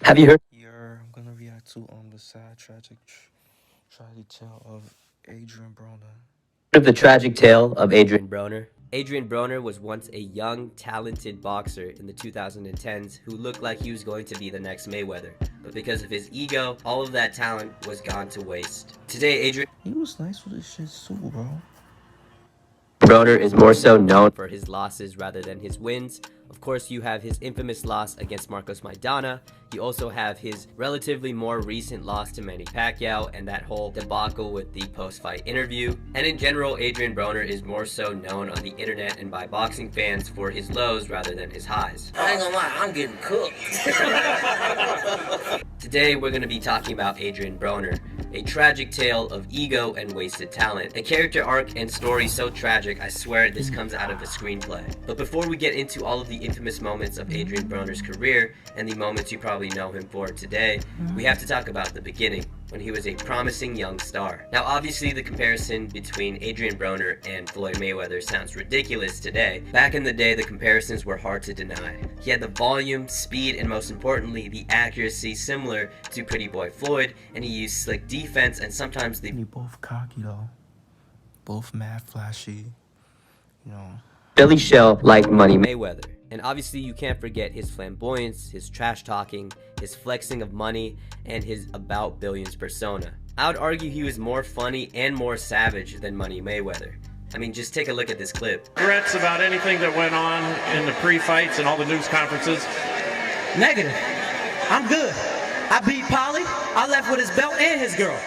Have you heard Here, I'm gonna react to the sad, tragic tale of Adrien Broner. of the tragic tale of Adrien Broner? Adrien Broner was once a young, talented boxer in the 2010s who looked like he was going to be the next Mayweather. But because of his ego, all of that talent was gone to waste. Today, Adrien He was nice with his shit too, bro. Broner is more so known for his losses rather than his wins. Of course, you have his infamous loss against Marcos Maidana. You also have his relatively more recent loss to Manny Pacquiao and that whole debacle with the post-fight interview. And in general, Adrien Broner is more so known on the internet and by boxing fans for his lows rather than his highs. I ain't gonna lie, I'm getting cooked. Today, we're going to be talking about Adrien Broner, a tragic tale of ego and wasted talent. A character arc and story so tragic, I swear this comes out of a screenplay. But before we get into all of the infamous moments of Adrien Broner's career and the moments you probably know him for today, we have to talk about the beginning, when he was a promising young star. Now obviously the comparison between Adrien Broner and Floyd Mayweather sounds ridiculous today. Back in the day, the comparisons were hard to deny. He had the volume, speed, and most importantly, the accuracy similar to Pretty Boy Floyd, and he used slick defense and sometimes They both cocky though. Both mad flashy. You know. Billy Shell like Money Mayweather. And obviously you can't forget his flamboyance, his trash talking, his flexing of money, and his about billions persona. I would argue he was more funny and more savage than Money Mayweather. I mean, just take a look at this clip. Regrets about anything that went on in the pre-fights and all the news conferences? Negative. I'm good. I beat Polly. I left with his belt and his girl.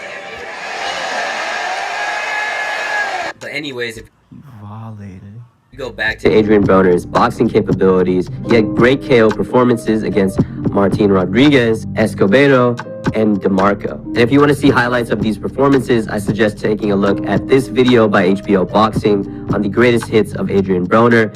But anyways, if He violated. you go back to Adrien Broner's boxing capabilities, he had great KO performances against Martin Rodriguez, Escobedo, and DeMarco. And if you want to see highlights of these performances, I suggest taking a look at this video by HBO Boxing on the greatest hits of Adrien Broner.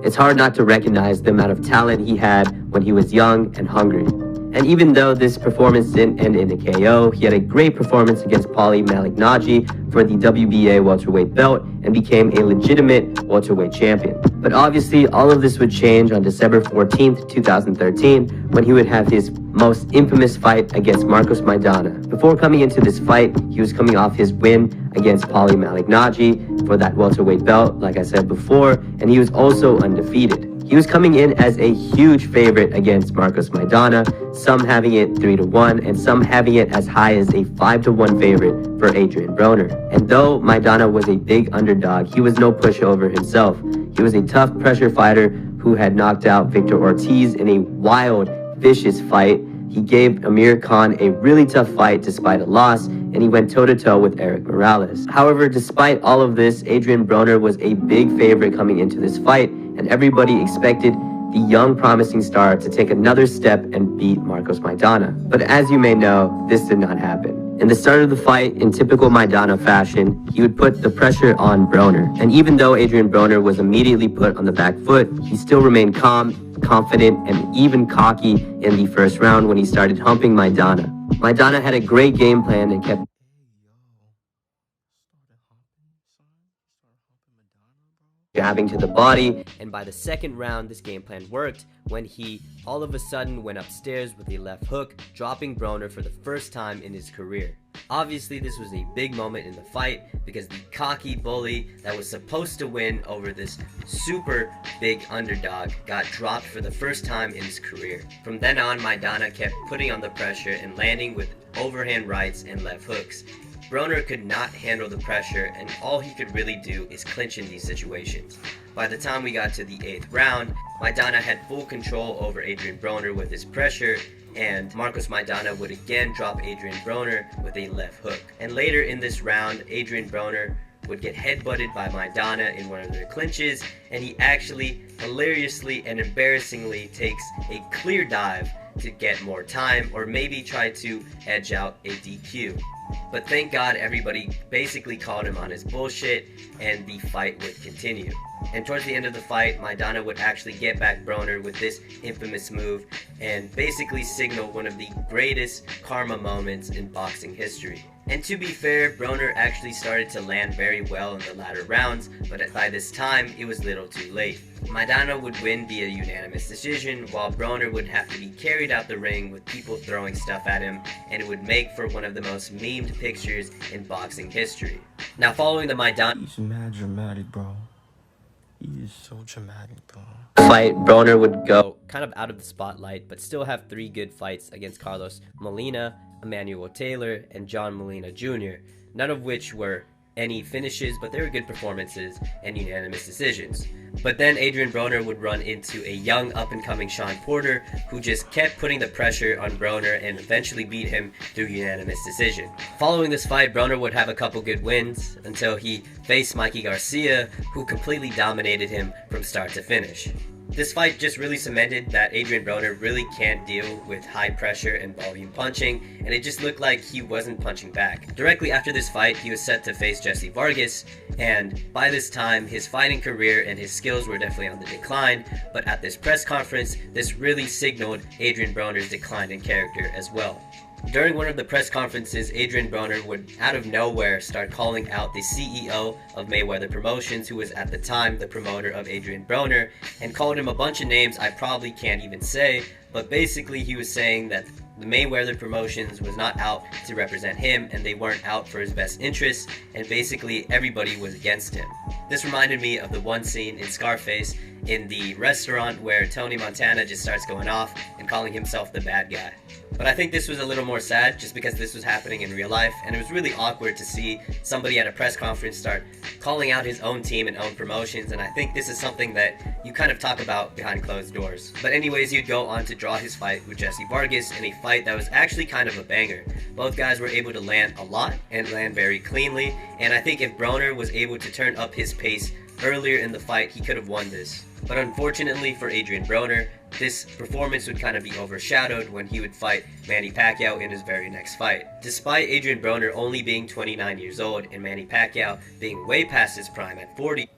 It's hard not to recognize the amount of talent he had when he was young and hungry. And even though this performance didn't end in a KO, he had a great performance against Paulie Malignaggi for the WBA welterweight belt and became a legitimate welterweight champion. But obviously, all of this would change on December 14th, 2013, when he would have his most infamous fight against Marcos Maidana. Before coming into this fight, he was coming off his win against Paulie Malignaggi for that welterweight belt, like I said before, and he was also undefeated. He was coming in as a huge favorite against Marcos Maidana, some having it 3-1 and some having it as high as a 5-1 favorite for Adrien Broner. And though Maidana was a big underdog, he was no pushover himself. He was a tough pressure fighter who had knocked out Victor Ortiz in a wild, vicious fight. He gave Amir Khan a really tough fight despite a loss, and he went toe-to-toe with Eric Morales. However, despite all of this, Adrien Broner was a big favorite coming into this fight, and everybody expected the young promising star to take another step and beat Marcos Maidana. But as you may know, this did not happen. In the start of the fight, in typical Maidana fashion, he would put the pressure on Broner. And even though Adrien Broner was immediately put on the back foot, he still remained calm, confident, and even cocky in the first round when he started humping Maidana. Maidana had a great game plan and kept jabbing to the body, and by the second round, this game plan worked when he all of a sudden went upstairs with a left hook, dropping Broner for the first time in his career. Obviously, this was a big moment in the fight because the cocky bully that was supposed to win over this super big underdog got dropped for the first time in his career. From then on, Maidana kept putting on the pressure and landing with overhand rights and left hooks. Broner could not handle the pressure, and all he could really do is clinch in these situations. By the time we got to the 8th round, Maidana had full control over Adrien Broner with his pressure, and Marcos Maidana would again drop Adrien Broner with a left hook. And later in this round, Adrien Broner would get headbutted by Maidana in one of their clinches, and he actually hilariously and embarrassingly takes a clear dive to get more time, or maybe try to edge out a DQ. But thank God everybody basically called him on his bullshit, and the fight would continue. And towards the end of the fight, Maidana would actually get back Broner with this infamous move and basically signal one of the greatest karma moments in boxing history. And to be fair, Broner actually started to land very well in the latter rounds, but by this time, it was little too late. Maidana would win via unanimous decision, while Broner would have to be carried out the ring with people throwing stuff at him, and it would make for one of the most memed pictures in boxing history. Now, following the Maidana He's mad dramatic, bro. He is so dramatic, bro. fight, Broner would go kind of out of the spotlight, but still have 3 good fights against Carlos Molina, Emmanuel Taylor, and John Molina Jr., none of which were any finishes, but they were good performances and unanimous decisions. But then Adrien Broner would run into a young up-and-coming Sean Porter, who just kept putting the pressure on Broner and eventually beat him through unanimous decision. Following this fight, Broner would have a couple good wins until he faced Mikey Garcia, who completely dominated him from start to finish. This fight just really cemented that Adrien Broner really can't deal with high pressure and volume punching, and it just looked like he wasn't punching back. Directly after this fight, he was set to face Jesse Vargas, and by this time, his fighting career and his skills were definitely on the decline, but at this press conference, this really signaled Adrien Broner's decline in character as well. During one of the press conferences, Adrien Broner would, out of nowhere, start calling out the CEO of Mayweather Promotions, who was at the time the promoter of Adrien Broner, and called him a bunch of names I probably can't even say, but basically he was saying that the Mayweather Promotions was not out to represent him, and they weren't out for his best interests, and basically everybody was against him. This reminded me of the one scene in Scarface in the restaurant where Tony Montana just starts going off and calling himself the bad guy. But I think this was a little more sad just because this was happening in real life, and it was really awkward to see somebody at a press conference start calling out his own team and own promotions, and I think this is something that you kind of talk about behind closed doors. But anyways, he'd go on to draw his fight with Jesse Vargas in a fight that was actually kind of a banger. Both guys were able to land a lot and land very cleanly, and I think if Broner was able to turn up his pace earlier in the fight, he could have won this. But unfortunately for Adrien Broner, this performance would kind of be overshadowed when he would fight Manny Pacquiao in his very next fight. Despite Adrien Broner only being 29 years old and Manny Pacquiao being way past his prime at 40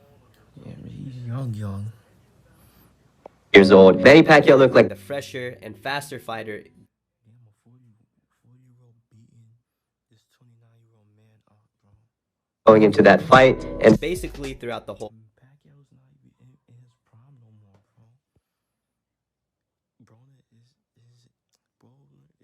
Yeah, but he's young. years old, Manny Pacquiao looked like the fresher and faster fighter. Damn, a 40-year-old beating this 29-year-old man up, bro. Going into that fight, and basically throughout the whole Pacquiao's not even in his prime no more, bro. Broner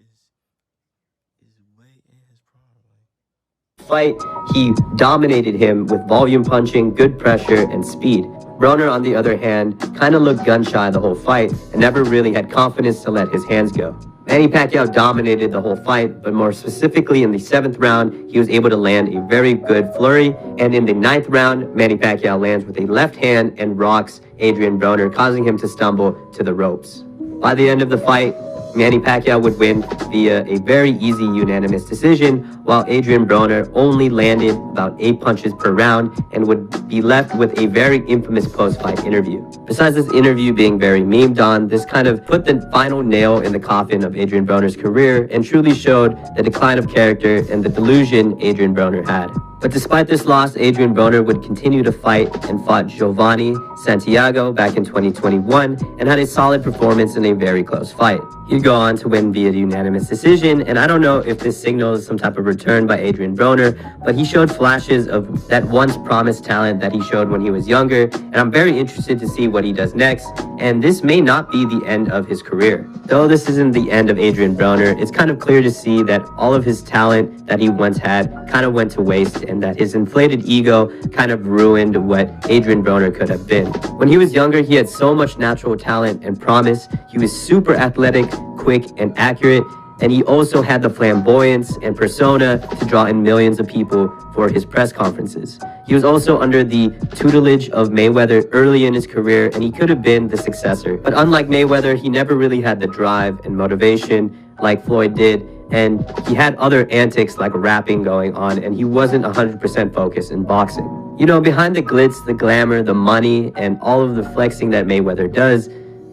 is way in his prime, like. fight, he dominated him with volume punching, good pressure, and speed. Broner, on the other hand, kind of looked gun-shy the whole fight and never really had confidence to let his hands go. Manny Pacquiao dominated the whole fight, but more specifically in the 7th round, he was able to land a very good flurry, and in the 9th round, Manny Pacquiao lands with a left hand and rocks Adrien Broner, causing him to stumble to the ropes. By the end of the fight, Manny Pacquiao would win via a very easy unanimous decision, while Adrien Broner only landed about 8 punches per round and would be left with a very infamous post-fight interview. Besides this interview being very memed on, this kind of put the final nail in the coffin of Adrien Broner's career and truly showed the decline of character and the delusion Adrien Broner had. But despite this loss, Adrien Broner would continue to fight and fought Giovanni Santiago back in 2021 and had a solid performance in a very close fight. He'd go on to win via unanimous decision, and I don't know if this signals some type of return by Adrien Broner, but he showed flashes of that once promised talent that he showed when he was younger, and I'm very interested to see what he does next, and this may not be the end of his career. Though this isn't the end of Adrien Broner, it's kind of clear to see that all of his talent that he once had kind of went to waste, and that his inflated ego kind of ruined what Adrien Broner could have been. When he was younger, he had so much natural talent and promise. He was super athletic, quick, and accurate, and he also had the flamboyance and persona to draw in millions of people for his press conferences. He was also under the tutelage of Mayweather early in his career, and he could have been the successor. But unlike Mayweather, he never really had the drive and motivation like Floyd did, and he had other antics like rapping going on, and he wasn't 100% focused in boxing. You know, behind the glitz, the glamour, the money, and all of the flexing that Mayweather does,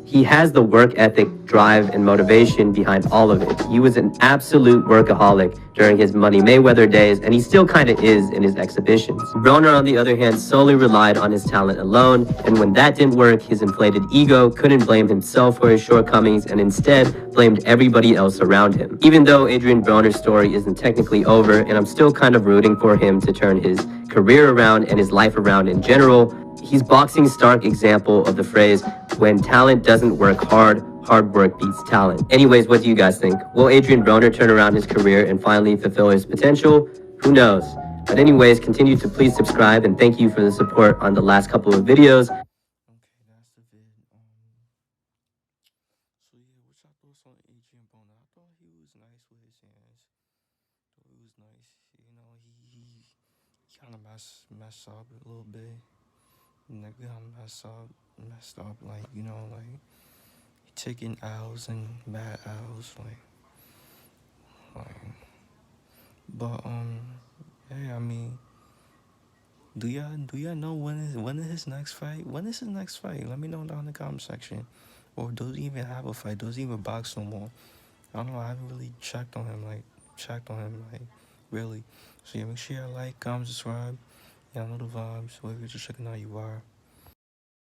He has the work ethic, drive, and motivation behind all of it. He was an absolute workaholic during his Money Mayweather days, and he still kind of is in his exhibitions. Broner, on the other hand, solely relied on his talent alone, and when that didn't work, his inflated ego couldn't blame himself for his shortcomings and instead blamed everybody else around him. Even though Adrien Broner's story isn't technically over, and I'm still kind of rooting for him to turn his career around and his life around in general, he's boxing's stark example of the phrase, when talent doesn't work hard, hard work beats talent. Anyways, what do you guys think? Will Adrien Broner turn around his career and finally fulfill his potential? Who knows? But anyways, continue to please subscribe, and thank you for the support on the last couple of videos. Okay, that's the vid. So yeah, what's your thoughts on Adrien Broner? I thought he was nice with his hands. Thought he was nice. You know, he kind of messed up a little bit. Nigga, messed up. Like, you know, like taking L's and mad L's, like. But yeah, I mean, do y'all know when is his next fight? When is his next fight? Let me know down in the comment section. Or does he even have a fight? Does he even box no more? I don't know. I haven't really checked on him, really. So yeah, make sure you like, comment, subscribe. Y'all know the vibes. Whoever you're just checking out, you are.